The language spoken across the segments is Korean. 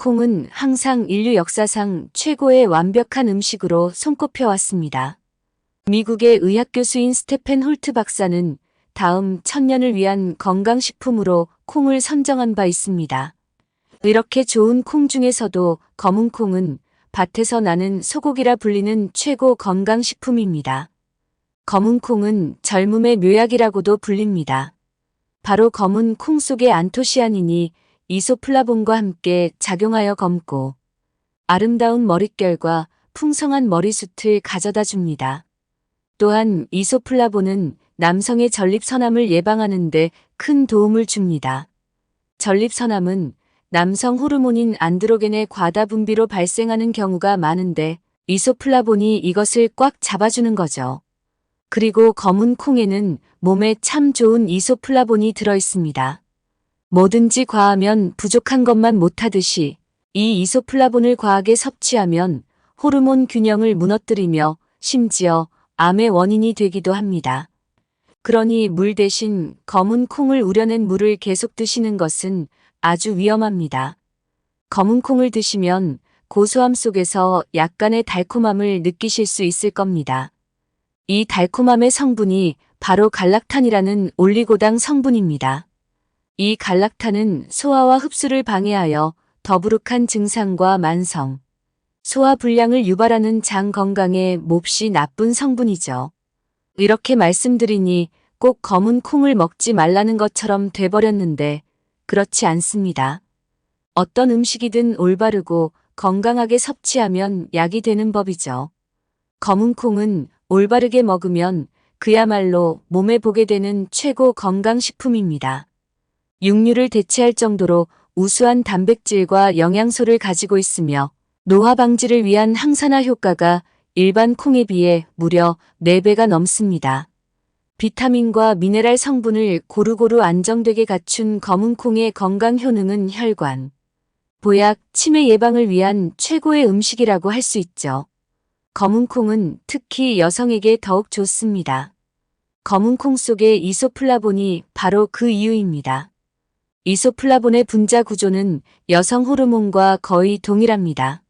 콩은 항상 인류 역사상 최고의 완벽한 음식으로 손꼽혀왔습니다. 미국의 의학 교수인 스테펜 홀트 박사는 다음 1000년을 위한 건강식품으로 콩을 선정한 바 있습니다. 이렇게 좋은 콩 중에서도 검은 콩은 밭에서 나는 소고기라 불리는 최고 건강식품입니다. 검은 콩은 젊음의 묘약이라고도 불립니다. 바로 검은 콩 속의 안토시아닌이 이소플라본과 함께 작용하여 검고 아름다운 머릿결과 풍성한 머리숱을 가져다 줍니다. 또한 이소플라본은 남성의 전립선암을 예방하는 데 큰 도움을 줍니다. 전립선암은 남성 호르몬인 안드로겐의 과다 분비로 발생하는 경우가 많은데 이소플라본이 이것을 꽉 잡아주는 거죠. 그리고 검은 콩에는 몸에 참 좋은 이소플라본이 들어있습니다. 뭐든지 과하면 부족한 것만 못하듯이 이 이소플라본을 과하게 섭취하면 호르몬 균형을 무너뜨리며 심지어 암의 원인이 되기도 합니다. 그러니 물 대신 검은 콩을 우려낸 물을 계속 드시는 것은 아주 위험합니다. 검은 콩을 드시면 고소함 속에서 약간의 달콤함을 느끼실 수 있을 겁니다. 이 달콤함의 성분이 바로 갈락탄이라는 올리고당 성분입니다. 이 갈락탄은 소화와 흡수를 방해하여 더부룩한 증상과 만성, 소화 불량을 유발하는 장 건강에 몹시 나쁜 성분이죠. 이렇게 말씀드리니 꼭 검은 콩을 먹지 말라는 것처럼 돼버렸는데 그렇지 않습니다. 어떤 음식이든 올바르고 건강하게 섭취하면 약이 되는 법이죠. 검은 콩은 올바르게 먹으면 그야말로 몸에 보게 되는 최고 건강식품입니다. 육류를 대체할 정도로 우수한 단백질과 영양소를 가지고 있으며 노화 방지를 위한 항산화 효과가 일반 콩에 비해 무려 4배가 넘습니다. 비타민과 미네랄 성분을 고루고루 안정되게 갖춘 검은 콩의 건강 효능은 혈관, 보약, 치매 예방을 위한 최고의 음식이라고 할 수 있죠. 검은 콩은 특히 여성에게 더욱 좋습니다. 검은 콩 속의 이소플라본이 바로 그 이유입니다. 이소플라본의 분자 구조는 여성 호르몬과 거의 동일합니다.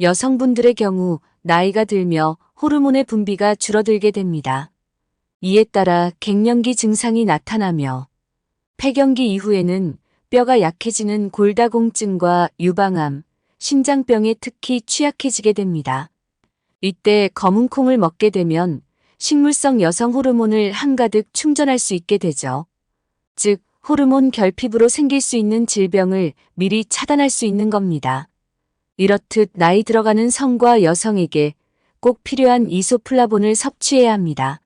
여성분들의 경우 나이가 들며 호르몬의 분비가 줄어들게 됩니다. 이에 따라 갱년기 증상이 나타나며 폐경기 이후에는 뼈가 약해지는 골다공증과 유방암, 심장병에 특히 취약해지게 됩니다. 이때 검은 콩을 먹게 되면 식물성 여성 호르몬을 한가득 충전할 수 있게 되죠. 즉, 호르몬 결핍으로 생길 수 있는 질병을 미리 차단할 수 있는 겁니다. 이렇듯 나이 들어가는 성과 여성에게 꼭 필요한 이소플라본을 섭취해야 합니다.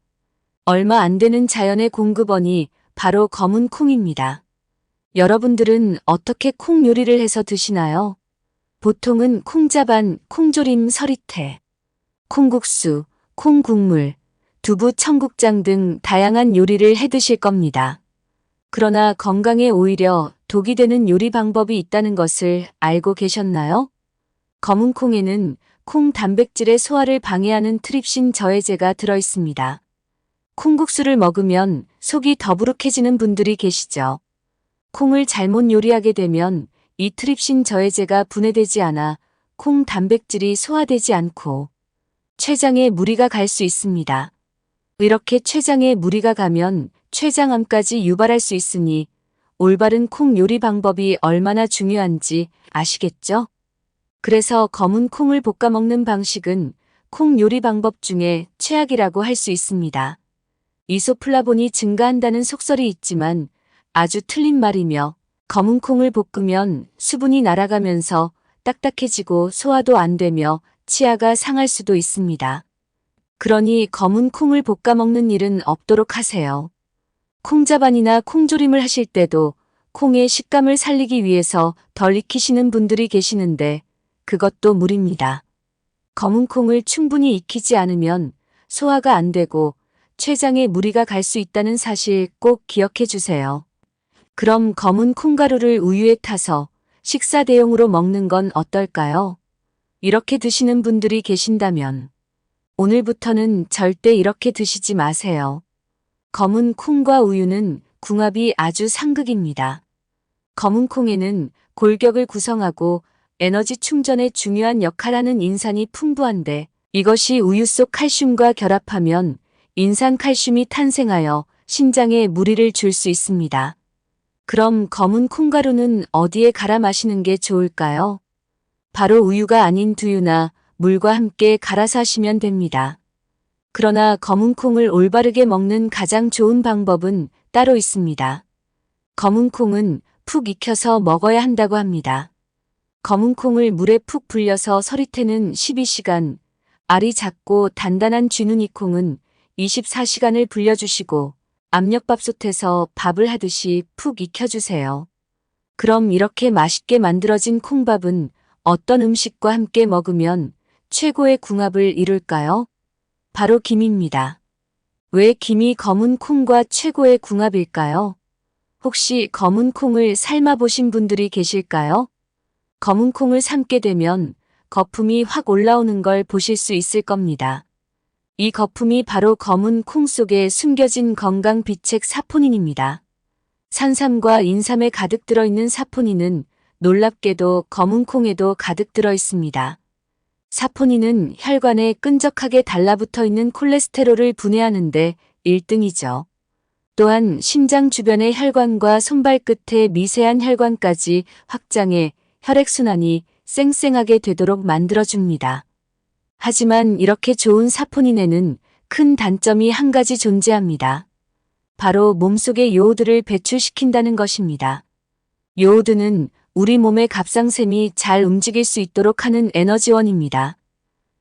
얼마 안 되는 자연의 공급원이 바로 검은 콩입니다. 여러분들은 어떻게 콩 요리를 해서 드시나요? 보통은 콩자반, 콩조림 서리태, 콩국수, 콩국물, 두부 청국장 등 다양한 요리를 해 드실 겁니다. 그러나 건강에 오히려 독이 되는 요리 방법이 있다는 것을 알고 계셨나요? 검은 콩에는 콩 단백질의 소화를 방해하는 트립신 저해제가 들어있습니다. 콩국수를 먹으면 속이 더부룩해지는 분들이 계시죠. 콩을 잘못 요리하게 되면 이 트립신 저해제가 분해되지 않아 콩 단백질이 소화되지 않고 췌장에 무리가 갈 수 있습니다. 이렇게 췌장에 무리가 가면 췌장암까지 유발할 수 있으니 올바른 콩 요리 방법이 얼마나 중요한지 아시겠죠? 그래서 검은 콩을 볶아 먹는 방식은 콩 요리 방법 중에 최악이라고 할 수 있습니다. 이소플라본이 증가한다는 속설이 있지만 아주 틀린 말이며 검은 콩을 볶으면 수분이 날아가면서 딱딱해지고 소화도 안 되며 치아가 상할 수도 있습니다. 그러니 검은 콩을 볶아 먹는 일은 없도록 하세요. 콩자반이나 콩조림을 하실 때도 콩의 식감을 살리기 위해서 덜 익히시는 분들이 계시는데 그것도 무리입니다. 검은 콩을 충분히 익히지 않으면 소화가 안 되고 췌장에 무리가 갈 수 있다는 사실 꼭 기억해 주세요. 그럼 검은 콩가루를 우유에 타서 식사 대용으로 먹는 건 어떨까요? 이렇게 드시는 분들이 계신다면 오늘부터는 절대 이렇게 드시지 마세요. 검은 콩과 우유는 궁합이 아주 상극입니다. 검은 콩에는 골격을 구성하고 에너지 충전에 중요한 역할하는 인산이 풍부한데 이것이 우유 속 칼슘과 결합하면 인산칼슘이 탄생하여 신장에 무리를 줄 수 있습니다. 그럼 검은 콩가루는 어디에 갈아 마시는 게 좋을까요? 바로 우유가 아닌 두유나 물과 함께 갈아서 하시면 됩니다. 그러나 검은 콩을 올바르게 먹는 가장 좋은 방법은 따로 있습니다. 검은 콩은 푹 익혀서 먹어야 한다고 합니다. 검은 콩을 물에 푹 불려서 서리태는 12시간, 알이 작고 단단한 쥐는 이 콩은 24시간을 불려주시고 압력밥솥에서 밥을 하듯이 푹 익혀주세요. 그럼 이렇게 맛있게 만들어진 콩밥은 어떤 음식과 함께 먹으면 최고의 궁합을 이룰까요? 바로 김입니다. 왜 김이 검은 콩과 최고의 궁합일까요? 혹시 검은 콩을 삶아 보신 분들이 계실까요? 검은 콩을 삶게 되면 거품이 확 올라오는 걸 보실 수 있을 겁니다. 이 거품이 바로 검은 콩 속에 숨겨진 건강 비책 사포닌입니다. 산삼과 인삼에 가득 들어있는 사포닌은 놀랍게도 검은 콩에도 가득 들어 있습니다. 사포닌은 혈관에 끈적하게 달라붙어 있는 콜레스테롤을 분해하는데 1등이죠. 또한 심장 주변의 혈관과 손발끝의 미세한 혈관까지 확장해 혈액순환이 쌩쌩하게 되도록 만들어줍니다. 하지만 이렇게 좋은 사포닌에는 큰 단점이 한 가지 존재합니다. 바로 몸속의 요오드를 배출시킨다는 것입니다. 요오드는 우리 몸의 갑상샘이 잘 움직일 수 있도록 하는 에너지원입니다.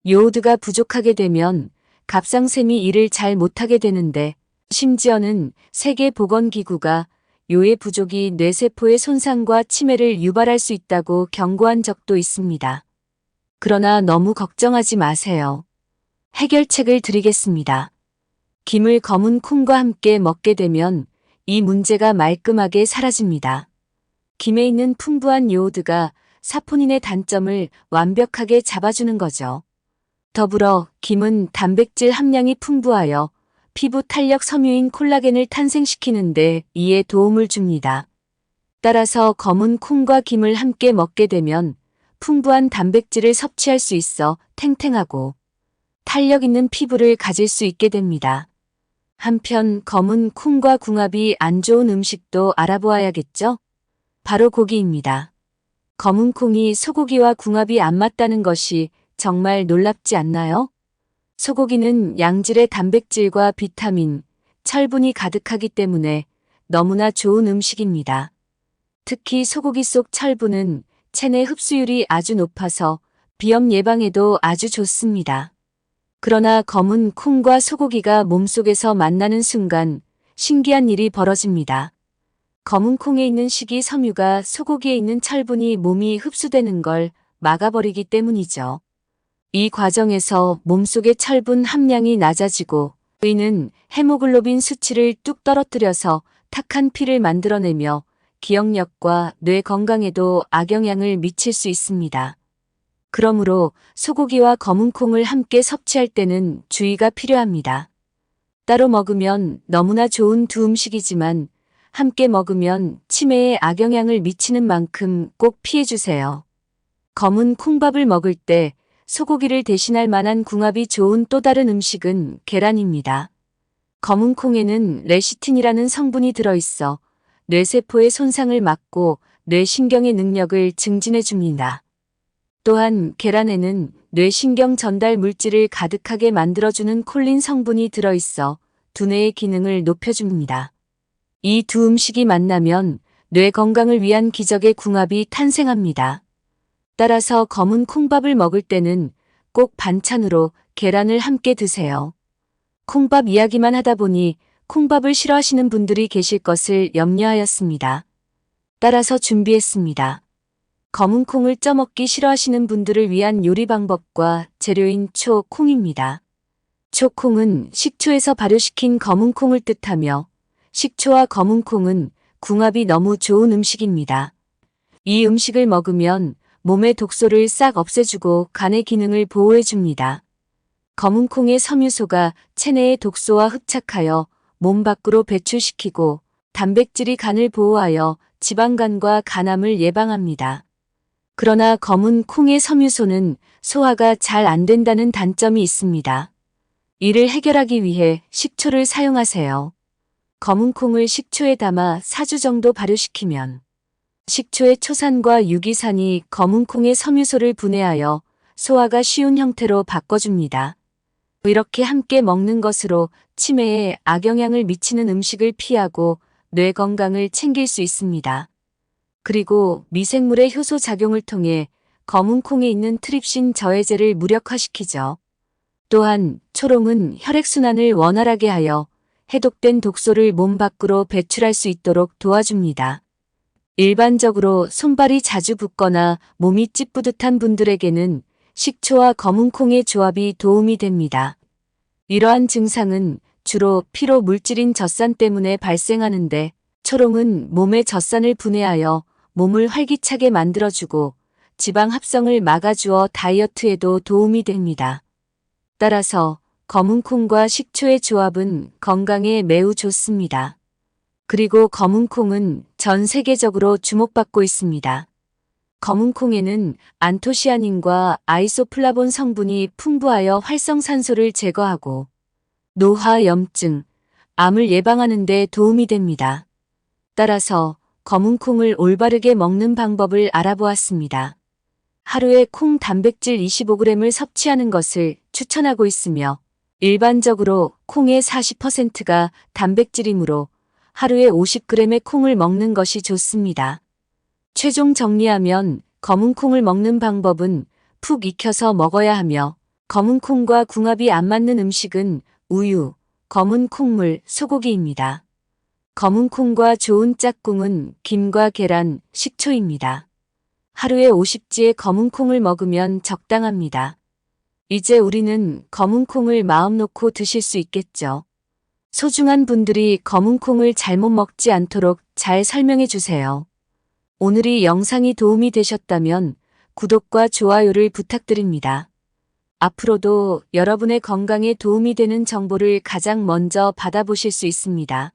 요오드가 부족하게 되면 갑상샘이 일을 잘 못하게 되는데 심지어는 세계보건기구가 요의 부족이 뇌세포의 손상과 치매를 유발할 수 있다고 경고한 적도 있습니다. 그러나 너무 걱정하지 마세요. 해결책을 드리겠습니다. 김을 검은 콩과 함께 먹게 되면 이 문제가 말끔하게 사라집니다. 김에 있는 풍부한 요오드가 사포닌의 단점을 완벽하게 잡아주는 거죠. 더불어 김은 단백질 함량이 풍부하여 피부 탄력 섬유인 콜라겐을 탄생시키는데 이에 도움을 줍니다. 따라서 검은 콩과 김을 함께 먹게 되면 풍부한 단백질을 섭취할 수 있어 탱탱하고 탄력 있는 피부를 가질 수 있게 됩니다. 한편 검은 콩과 궁합이 안 좋은 음식도 알아보아야겠죠? 바로 고기입니다. 검은 콩이 소고기와 궁합이 안 맞다는 것이 정말 놀랍지 않나요? 소고기는 양질의 단백질과 비타민, 철분이 가득하기 때문에 너무나 좋은 음식입니다. 특히 소고기 속 철분은 체내 흡수율이 아주 높아서 비염 예방에도 아주 좋습니다. 그러나 검은 콩과 소고기가 몸속에서 만나는 순간 신기한 일이 벌어집니다. 검은 콩에 있는 식이섬유가 소고기에 있는 철분이 몸이 흡수되는 걸 막아버리기 때문이죠. 이 과정에서 몸속의 철분 함량이 낮아지고 이는 헤모글로빈 수치를 뚝 떨어뜨려서 탁한 피를 만들어내며 기억력과 뇌 건강에도 악영향을 미칠 수 있습니다. 그러므로 소고기와 검은 콩을 함께 섭취할 때는 주의가 필요합니다. 따로 먹으면 너무나 좋은 두 음식이지만 함께 먹으면 치매에 악영향을 미치는 만큼 꼭 피해주세요. 검은 콩밥을 먹을 때 소고기를 대신할 만한 궁합이 좋은 또 다른 음식은 계란입니다. 검은 콩에는 레시틴이라는 성분이 들어있어 뇌세포의 손상을 막고 뇌신경의 능력을 증진해 줍니다. 또한 계란에는 뇌신경 전달 물질을 가득하게 만들어주는 콜린 성분이 들어있어 두뇌의 기능을 높여줍니다. 이 두 음식이 만나면 뇌 건강을 위한 기적의 궁합이 탄생합니다. 따라서 검은 콩밥을 먹을 때는 꼭 반찬으로 계란을 함께 드세요. 콩밥 이야기만 하다 보니 콩밥을 싫어하시는 분들이 계실 것을 염려하였습니다. 따라서 준비했습니다. 검은 콩을 쪄먹기 싫어하시는 분들을 위한 요리 방법과 재료인 초콩입니다. 초콩은 식초에서 발효시킨 검은 콩을 뜻하며 식초와 검은 콩은 궁합이 너무 좋은 음식입니다. 이 음식을 먹으면 몸의 독소를 싹 없애주고 간의 기능을 보호해줍니다. 검은 콩의 섬유소가 체내의 독소와 흡착하여 몸 밖으로 배출시키고 단백질이 간을 보호하여 지방간과 간암을 예방합니다. 그러나 검은 콩의 섬유소는 소화가 잘 안 된다는 단점이 있습니다. 이를 해결하기 위해 식초를 사용하세요. 검은 콩을 식초에 담아 4주 정도 발효시키면 식초의 초산과 유기산이 검은 콩의 섬유소를 분해하여 소화가 쉬운 형태로 바꿔줍니다. 이렇게 함께 먹는 것으로 치매에 악영향을 미치는 음식을 피하고 뇌 건강을 챙길 수 있습니다. 그리고 미생물의 효소 작용을 통해 검은 콩에 있는 트립신 저해제를 무력화시키죠. 또한 초롱은 혈액순환을 원활하게 하여 해독된 독소를 몸 밖으로 배출할 수 있도록 도와줍니다. 일반적으로 손발이 자주 붓거나 몸이 찌뿌듯한 분들에게는 식초와 검은 콩의 조합이 도움이 됩니다. 이러한 증상은 주로 피로 물질인 젖산 때문에 발생하는데 초롱은 몸의 젖산을 분해하여 몸을 활기차게 만들어주고 지방 합성을 막아주어 다이어트에도 도움이 됩니다. 따라서 검은 콩과 식초의 조합은 건강에 매우 좋습니다. 그리고 검은 콩은 전 세계적으로 주목받고 있습니다. 검은 콩에는 안토시아닌과 아이소플라본 성분이 풍부하여 활성산소를 제거하고 노화, 염증, 암을 예방하는 데 도움이 됩니다. 따라서 검은 콩을 올바르게 먹는 방법을 알아보았습니다. 하루에 콩 단백질 25g을 섭취하는 것을 추천하고 있으며 일반적으로 콩의 40%가 단백질이므로 하루에 50g의 콩을 먹는 것이 좋습니다. 최종 정리하면 검은 콩을 먹는 방법은 푹 익혀서 먹어야 하며 검은 콩과 궁합이 안 맞는 음식은 우유, 검은 콩물, 소고기입니다. 검은 콩과 좋은 짝꿍은 김과 계란, 식초입니다. 하루에 50지의 검은 콩을 먹으면 적당합니다. 이제 우리는 검은 콩을 마음 놓고 드실 수 있겠죠. 소중한 분들이 검은 콩을 잘못 먹지 않도록 잘 설명해 주세요. 오늘의 영상이 도움이 되셨다면 구독과 좋아요를 부탁드립니다. 앞으로도 여러분의 건강에 도움이 되는 정보를 가장 먼저 받아보실 수 있습니다.